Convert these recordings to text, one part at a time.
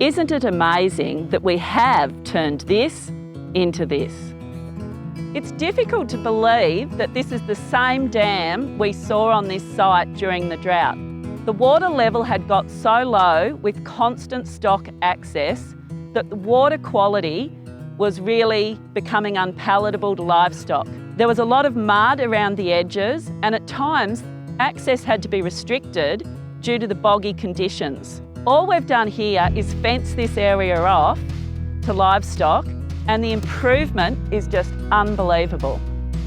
Isn't it amazing that we have turned this into this? It's difficult to believe that this is the same dam we saw on this site during the drought. The water level had got so low with constant stock access that the water quality was really becoming unpalatable to livestock. There was a lot of mud around the edges, and at times access had to be restricted due to the boggy conditions. All we've done here is fence this area off to livestock, and the improvement is just unbelievable.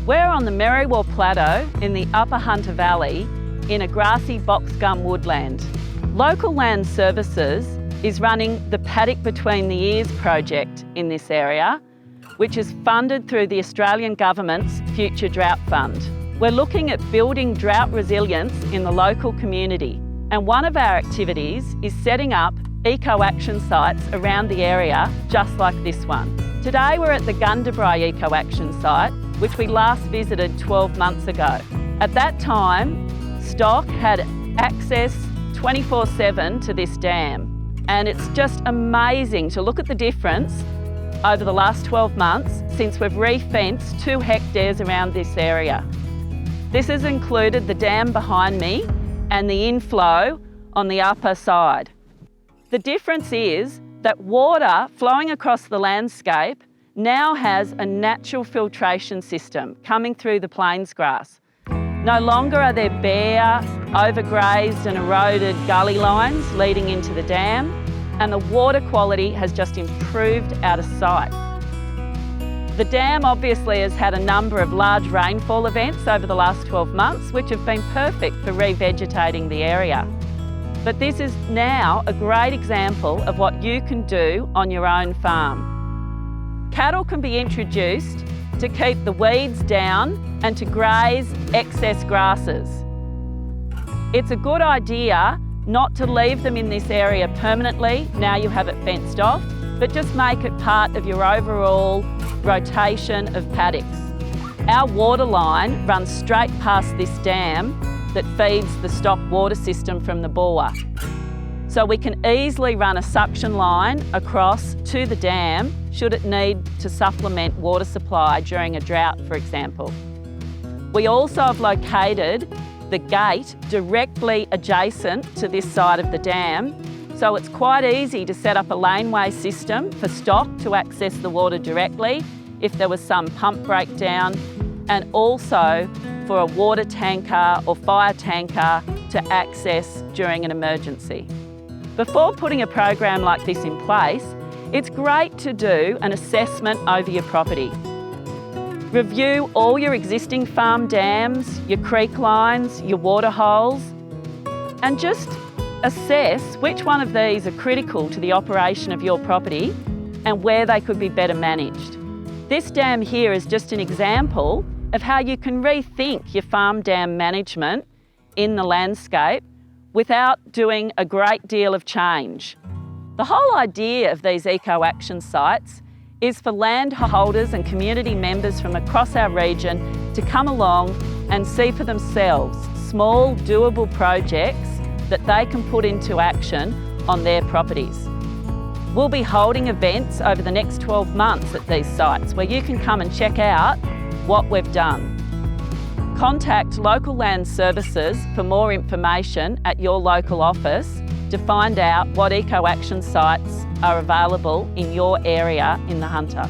We're on the Merriwa Plateau in the Upper Hunter Valley in a grassy box gum woodland. Local Land Services is running the Paddock Between the Ears project in this area, which is funded through the Australian Government's Future Drought Fund. We're looking at building drought resilience in the local community, and one of our activities is setting up eco-action sites around the area just like this one. Today we're at the Gundibri Eco-Action Site, which we last visited 12 months ago. At that time, stock had access 24/7 to this dam, and it's just amazing to look at the difference over the last 12 months since we've re-fenced 2 hectares around this area. This has included the dam behind me and the inflow on the upper side. The difference is that water flowing across the landscape now has a natural filtration system coming through the plains grass. No longer are there bare, overgrazed and eroded gully lines leading into the dam, and the water quality has just improved out of sight. The dam obviously has had a number of large rainfall events over the last 12 months, which have been perfect for re-vegetating the area. But this is now a great example of what you can do on your own farm. Cattle can be introduced to keep the weeds down and to graze excess grasses. It's a good idea not to leave them in this area permanently, now you have it fenced off, but just make it part of your overall rotation of paddocks. Our water line runs straight past this dam that feeds the stock water system from the bore. So we can easily run a suction line across to the dam should it need to supplement water supply during a drought, for example. We also have located the gate directly adjacent to this side of the dam, so it's quite easy to set up a laneway system for stock to access the water directly if there was some pump breakdown, and also for a water tanker or fire tanker to access during an emergency. Before putting a program like this in place, it's great to do an assessment over your property. Review all your existing farm dams, your creek lines, your water holes, and just assess which one of these are critical to the operation of your property and where they could be better managed. This dam here is just an example of how you can rethink your farm dam management in the landscape without doing a great deal of change. The whole idea of these eco-action sites is for landholders and community members from across our region to come along and see for themselves small, doable projects that they can put into action on their properties. We'll be holding events over the next 12 months at these sites where you can come and check out what we've done. Contact Local Land Services for more information at your local office to find out what eco-action sites are available in your area in the Hunter.